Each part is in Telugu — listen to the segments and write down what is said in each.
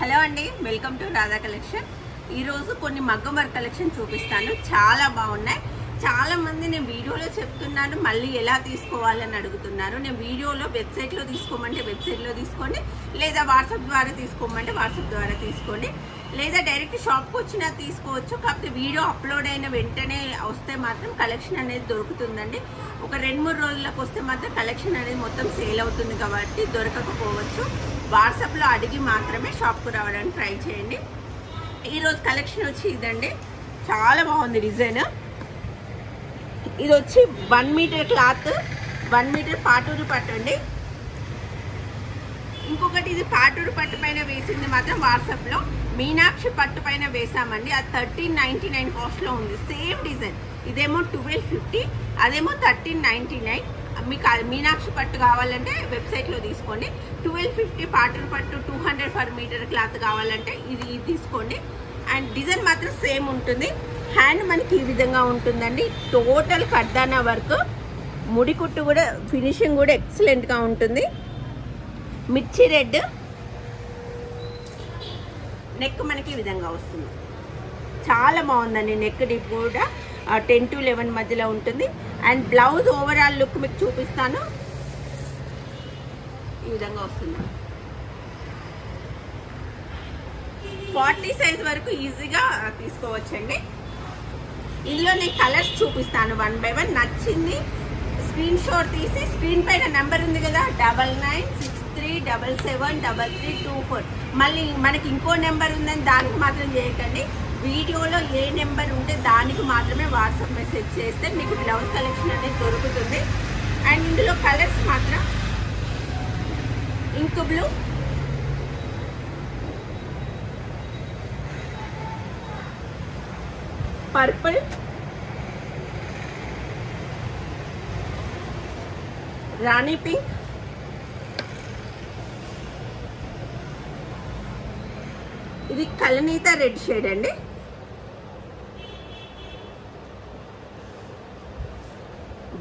హలో అండి, వెల్కమ్ టు రాధా కలెక్షన్. ఈరోజు కొన్ని మగ్గం వర్క్ కలెక్షన్ చూపిస్తాను. చాలా బాగున్నాయి. చాలా మంది నేను వీడియోలో చెప్తున్నాను, మళ్ళీ ఎలా తీసుకోవాలని అడుగుతున్నారు. నేను వీడియోలో వెబ్సైట్లో తీసుకోమంటే వెబ్సైట్లో తీసుకోండి, లేదా వాట్సాప్ ద్వారా తీసుకోమంటే వాట్సాప్ ద్వారా తీసుకోండి, లేదా డైరెక్ట్ షాప్కి వచ్చినా తీసుకోవచ్చు. కాకపోతే వీడియో అప్లోడ్ అయిన వెంటనే వస్తే మాత్రం కలెక్షన్ అనేది దొరుకుతుందండి. ఒక 2-3 రోజులకు వస్తే మాత్రం కలెక్షన్ అనేది మొత్తం సేల్ అవుతుంది కాబట్టి దొరకకపోవచ్చు. వాట్సాప్లో అడిగి మాత్రమే షాప్కు రావడానికి ట్రై చేయండి. ఈరోజు కలెక్షన్ వచ్చి ఇదండి. చాలా బాగుంది డిజైన్. ఇది వచ్చి 1 మీటర్ క్లాత్, 1 మీటర్ పాటూరు పట్టు అండి. ఇంకొకటి ఇది పాటూరు పట్టు పైన వేసింది మాత్రం వాట్సాప్లో మీనాక్షి పట్టు పైన వేసామండి. అది 1399 కాస్ట్లో ఉంది. Same design. ఇదేమో 1250, అదేమో 1399. మీకు మీనాక్షి పట్టు కావాలంటే వెబ్సైట్లో తీసుకోండి. 1250 పాటూరు పట్టు 200 పర్ మీటర్ క్లాత్ కావాలంటే ఇది తీసుకోండి. అండ్ డిజైన్ మాత్రం సేమ్ ఉంటుంది. హ్యాండ్ మనకి ఈ విధంగా ఉంటుందండి. టోటల్ కడ్దానా వర్క్, ముడి కుట్టు కూడా ఫినిషింగ్ కూడా ఎక్సలెంట్గా ఉంటుంది. మిర్చి రెడ్ నెక్ మనకి ఈ విధంగా వస్తుంది. చాలా బాగుందండి. నెక్ డిప్ కూడా 10 to 11 మధ్యలో ఉంటుంది. అండ్ బ్లౌజ్ ఓవరాల్ లుక్ మీకు చూపిస్తాను. ఈ విధంగా వస్తుంది. 40 సైజ్ వరకు ఈజీగా తీసుకోవచ్చండి. ఇందులో నేను కలర్స్ చూపిస్తాను 1 by 1. నచ్చింది స్క్రీన్ షాట్ తీసి స్క్రీన్ పైన నెంబర్ ఉంది కదా 9963773324. మళ్ళీ మనకి ఇంకో నెంబర్ ఉందని దానికి మాత్రం చేయకండి. వీడియోలో ఏ నెంబర్ ఉంటే దానికి మాత్రమే వాట్సాప్ మెసేజ్ చేస్తే మీకు బ్లౌజ్ కలెక్షన్ అనేది దొరుకుతుంది. అండ్ ఇందులో కలర్స్ మాత్రం ఇంక్ బ్లూ, పర్పుల్, రాణి పింక్, ఇది కలనీత రెడ్ షేడ్ అండి.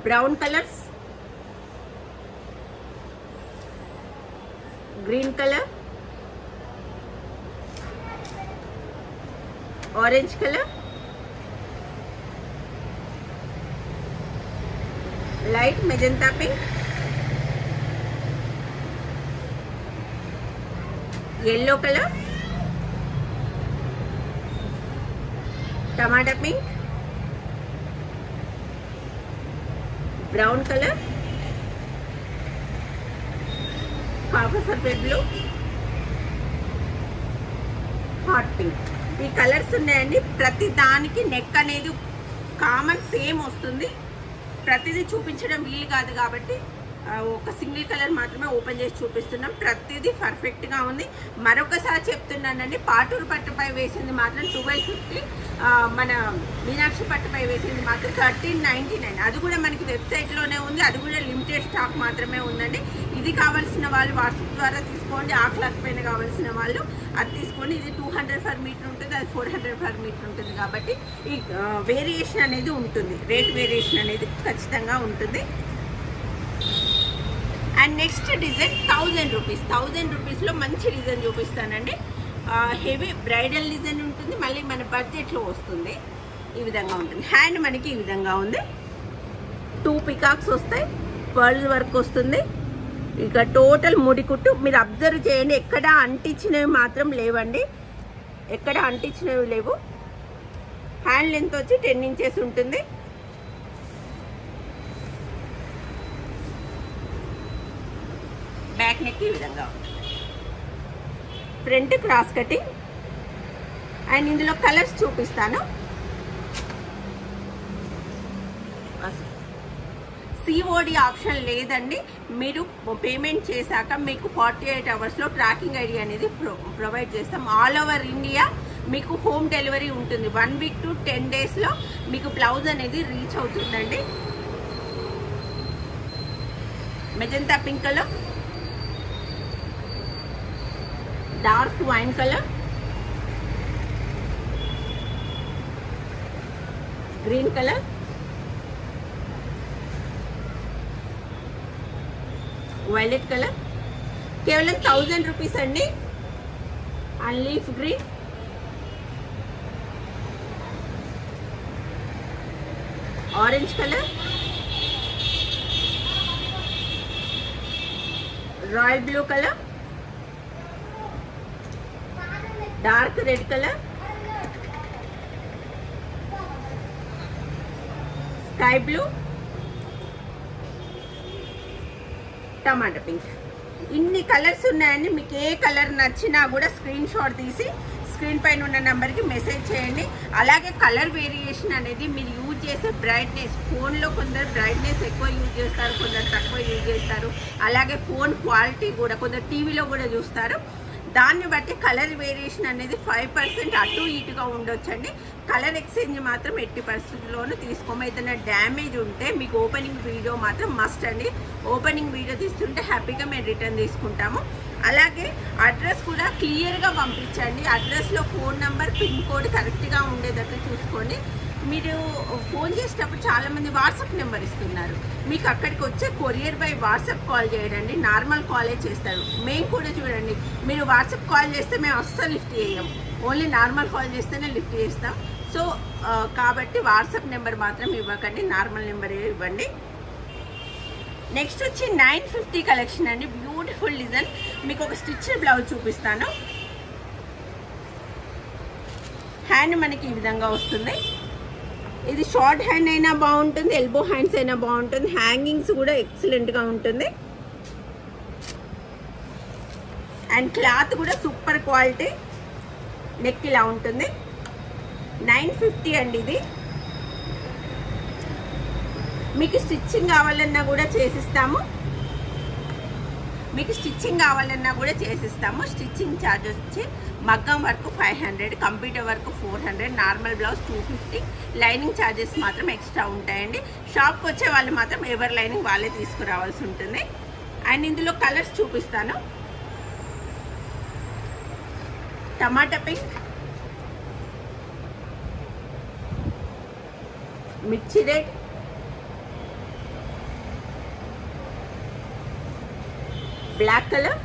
Brown colours, green colour, orange colour, light magenta pink, yellow colour, టమాటా pink, brown colour, coffee sulphate blue, hot pink. ఈ కలర్స్ ఉన్నాయండి. ప్రతి దానికి నెక్ అనేది కామన్ సేమ్ వస్తుంది. ప్రతిదీ చూపించడం వీలు కాదు కాబట్టి ఒక సింగిల్ కలర్ మాత్రమే ఓపెన్ చేసి చూపిస్తున్నాం. ప్రతిదీ పర్ఫెక్ట్గా ఉంది. మరొకసారి చెప్తున్నానండి, పాటూరు పట్టుపై వేసింది మాత్రం 1250, మన మీనాక్షి పట్టుపై వేసింది మాత్రం 1399. అది కూడా మనకి వెబ్సైట్లోనే ఉంది. అది కూడా లిమిటెడ్ స్టాక్ మాత్రమే ఉందండి. ఇది కావాల్సిన వాళ్ళు వాట్సాప్ ద్వారా తీసుకోండి. ఆ క్లాత్ పైన కావాల్సిన వాళ్ళు అది తీసుకోండి. ఇది 200 పర్ మీటర్ ఉంటుంది, అది 400 పర్ మీటర్ ఉంటుంది కాబట్టి ఈ వేరియేషన్ అనేది ఉంటుంది. రేట్ వేరియేషన్ అనేది ఖచ్చితంగా ఉంటుంది. And next design 1000 rupees. 1000 రూపీస్లో మంచి డిజైన్ చూపిస్తానండి. హెవీ బ్రైడల్ డిజైన్ ఉంటుంది. మళ్ళీ మన బడ్జెట్లో వస్తుంది. ఈ విధంగా ఉంటుంది. హ్యాండ్ మనకి ఈ విధంగా ఉంది. 2 పికాక్స్ వస్తాయి. పర్ల్స్ వర్క్ వస్తుంది. ఇక టోటల్ ముడి కుట్టు మీరు అబ్జర్వ్ చేయండి. ఎక్కడ అంటించినవి మాత్రం లేవండి. ఎక్కడ అంటించినవి లేవు. హ్యాండ్ లెంత్ వచ్చి 10 ఇంచెస్ ఉంటుంది. బ్యాక్ నెక్ ఈ విధంగా ఉంటుంది. Front cross cutting. అండ్ ఇందులో కలర్స్ చూపిస్తాను. సిఓడి ఆప్షన్ లేదండి. మీరు పేమెంట్ చేశాక మీకు 48 అవర్స్లో ట్రాకింగ్ ఐడి అనేది ప్రొవైడ్ చేస్తాం. ఆల్ ఓవర్ ఇండియా మీకు హోమ్ డెలివరీ ఉంటుంది. 1 వీక్ to 10 డేస్లో మీకు బ్లౌజ్ అనేది రీచ్ అవుతుందండి. Magenta pink colour, dark wine colour, green colour, violet colour. కేవలం 1000 రూపీస్ అండి. And leaf green, orange colour, royal blue colour, dark red colour, sky blue, tomato pink. ఇన్ని కలర్స్ ఉన్నాయండి. మీకు ఏ కలర్ నచ్చినా కూడా స్క్రీన్ షాట్ తీసి స్క్రీన్ పైన ఉన్న నెంబర్కి మెసేజ్ చేయండి. అలాగే కలర్ వేరియేషన్ అనేది మీరు యూజ్ చేసే బ్రైట్నెస్, ఫోన్లో కొందరు బ్రైట్నెస్ ఎక్కువ యూజ్ చేస్తారు, కొందరు తక్కువ యూజ్ చేస్తారు. అలాగే ఫోన్ క్వాలిటీ కూడా కొందరు టీవీలో కూడా చూస్తారు. దాన్ని బట్టి కలర్ వేరియేషన్ అనేది 5% అటు ఇటుగా ఉండొచ్చండి. కలర్ ఎక్స్చేంజ్ మాత్రం 80%లోనూ తీసుకోము. ఏదైనా డ్యామేజ్ ఉంటే మీకు ఓపెనింగ్ వీడియో మాత్రం మస్ట్ అండి. ఓపెనింగ్ వీడియో తీస్తుంటే హ్యాపీగా మేము రిటర్న్ తీసుకుంటాము. అలాగే అడ్రస్ కూడా క్లియర్గా పంపించండి. అడ్రస్లో ఫోన్ నెంబర్, పిన్ కోడ్ కరెక్ట్గా ఉండేటట్టు చూసుకోండి. మీరు ఫోన్ చేసేటప్పుడు చాలామంది వాట్సాప్ నెంబర్ ఇస్తున్నారు. మీకు అక్కడికి వచ్చే కొరియర్ బై వాట్సాప్ కాల్ చేయడండి, నార్మల్ కాలే చేస్తారు. మేము కూడా చూడండి, మీరు వాట్సాప్ కాల్ చేస్తే మేము అస్సలు లిఫ్ట్ చేయము, ఓన్లీ నార్మల్ కాల్ చేస్తేనే లిఫ్ట్ చేస్తాం. సో కాబట్టి వాట్సాప్ నెంబర్ మాత్రం ఇవ్వకండి, నార్మల్ నెంబర్ ఇవ్వండి. నెక్స్ట్ వచ్చి 950 కలెక్షన్ అండి. Beautiful design. మీకు ఒక స్టిచ్డ్ బ్లౌజ్ చూపిస్తాను. హ్యాండ్ మనకి ఈ విధంగా వస్తుంది. ఇది షార్ట్ హ్యాండ్ అయినా బాగుంటుంది, ఎల్బో హ్యాండ్స్ అయినా బాగుంటుంది. హ్యాంగింగ్స్ కూడా ఎక్సలెంట్గా ఉంటుంది. అండ్ క్లాత్ కూడా సూపర్ క్వాలిటీ. నెక్ ఇలా ఉంటుంది. 950 అండి ఇది. మీకు స్టిచ్చింగ్ కావాలన్నా కూడా చేసిస్తాము. స్టిచ్చింగ్ ఛార్జ్ వచ్చి మగ్గం work 500, computer work 400, normal blouse 250. Lining charges మాత్రం ఎక్స్ట్రా ఉంటాయండి. షాప్కి వచ్చే వాళ్ళు మాత్రం ఎవరి లైనింగ్ వాళ్ళే తీసుకురావాల్సి ఉంటుంది. అండ్ ఇందులో కలర్స్ చూపిస్తాను. టమాటా పింక్, మిర్చి red, black colour,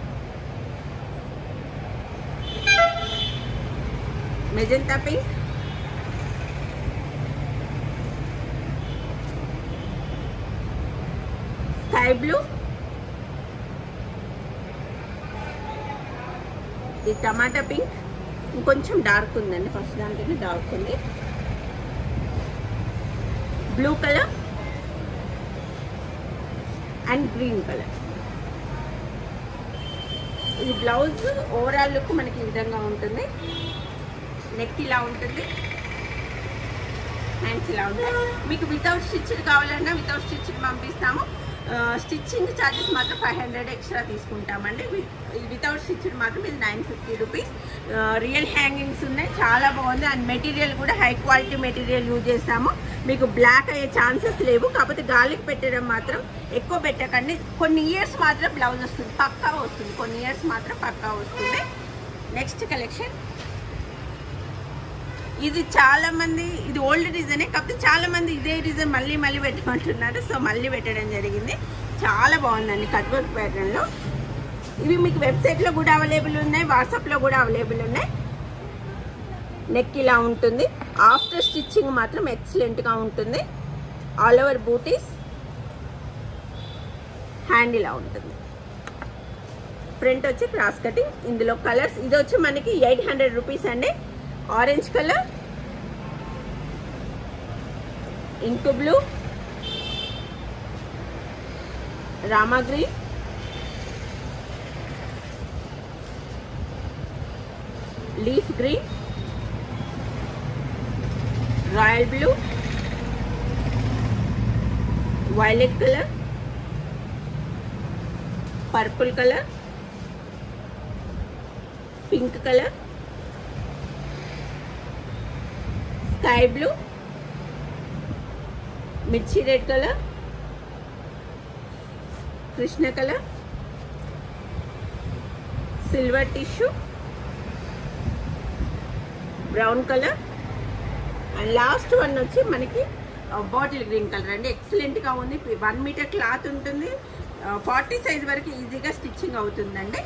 magenta pink, sky blue, ఇది టమాటా పింక్. ఇంకొంచెం డార్క్ ఉందండి, ఫస్ట్ దానికన్నా డార్క్ ఉంది. Blue colour and green colour. ఈ బ్లౌజ్ ఓవరాల్ లుక్ మనకి ఈ విధంగా ఉంటుంది. నెక్ ఇలా ఉంటుంది, హ్యాండ్స్ ఇలా ఉంటాయి. మీకు వితౌట్ స్టిచ్డ్ కావాలన్నా వితౌట్ స్టిచ్డ్ పంపిస్తాము. స్టిచ్చింగ్ ఛార్జెస్ మాత్రం 500 ఎక్స్ట్రా తీసుకుంటామండి. వితౌట్ స్టిచ్డ్ మాత్రం ఇది 950 రూపీస్. రియల్ హ్యాంగింగ్స్ ఉన్నాయి, చాలా బాగుంది. అండ్ మెటీరియల్ కూడా హై క్వాలిటీ మెటీరియల్ యూజ్ చేస్తాము. మీకు బ్లాక్ అయ్యే ఛాన్సెస్ లేవు. కాకపోతే గాలికి పెట్టడం మాత్రం ఎక్కువ పెట్టకండి. కొన్ని ఇయర్స్ మాత్రం బ్లౌజ్ వస్తుంది, పక్కా వస్తుంది. కొన్ని ఇయర్స్ మాత్రం పక్కా వస్తుంది. నెక్స్ట్ కలెక్షన్ ఇది చాలా మంది, ఇది ఓల్డ్ డిజైనే, కాకపోతే చాలా మంది ఇదే డిజైన్ మళ్ళీ మళ్ళీ పెట్టమంటున్నారు. సో మళ్ళీ పెట్టడం జరిగింది. చాలా బాగుందండి కట్ వర్క్ ప్యాటర్న్లో. ఇవి మీకు వెబ్సైట్లో కూడా అవైలబుల్ ఉన్నాయి, వాట్సాప్లో కూడా అవైలబుల్ ఉన్నాయి. నెక్ ఇలా ఉంటుంది. ఆఫ్టర్ స్టిచ్చింగ్ మాత్రం ఎక్సలెంట్గా ఉంటుంది. ఆల్ ఓవర్ బూటీస్, హ్యాండ్ ఇలా ఉంటుంది. ఫ్రంట్ వచ్చి క్రాస్ కటింగ్. ఇందులో కలర్స్, ఇది వచ్చి మనకి 800 రూపీస్ అండి. Orange colour, ink blue, Rama green, leaf green, royal blue, violet colour, purple colour, pink colour, sky blue, మిర్చి red colour, Krishna colour, silver tissue, brown colour and last one వచ్చి మనకి బాటిల్ గ్రీన్ కలర్ అండి. ఎక్సలెంట్గా ఉంది. 1 మీటర్ క్లాత్ ఉంటుంది. 40 సైజ్ వరకు ఈజీగా స్టిచ్చింగ్ అవుతుందండి.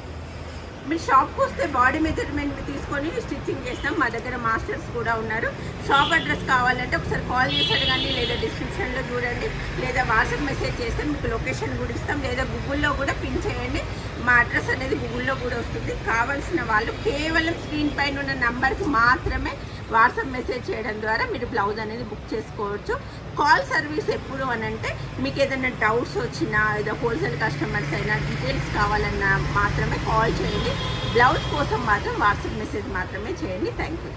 మీరు షాప్కి వస్తే బాడీ మెజర్మెంట్ తీసుకొని స్టిచ్చింగ్ చేస్తాం. మా దగ్గర మాస్టర్స్ కూడా ఉన్నారు. షాప్ అడ్రస్ కావాలంటే ఒకసారి కాల్ చేసి అడగండి, లేదా డిస్క్రిప్షన్లో చూడండి, లేదా వాట్సాప్ మెసేజ్ చేస్తే మీకు లొకేషన్ కూడా ఇస్తాం, లేదా గూగుల్లో కూడా పిన్ చేయండి. మా అడ్రస్ అనేది గూగుల్లో కూడా వస్తుంది. కావాల్సిన వాళ్ళు కేవలం స్క్రీన్ పైన ఉన్న నంబర్కి మాత్రమే వాట్సాప్ మెసేజ్ చేయడం ద్వారా మీరు బ్లౌజ్ అనేది బుక్ చేసుకోవచ్చు. కాల్ సర్వీస్ ఎప్పుడు అని అంటే మీకు ఏదైనా డౌట్స్ వచ్చినా, ఏదో హోల్సేల్ కస్టమర్స్ అయినా, డీటెయిల్స్ కావాలన్నా మాత్రమే కాల్ చేయండి. బ్లౌజ్ కోసం మాత్రం వాట్సాప్ మెసేజ్ మాత్రమే చేయండి. Thank you.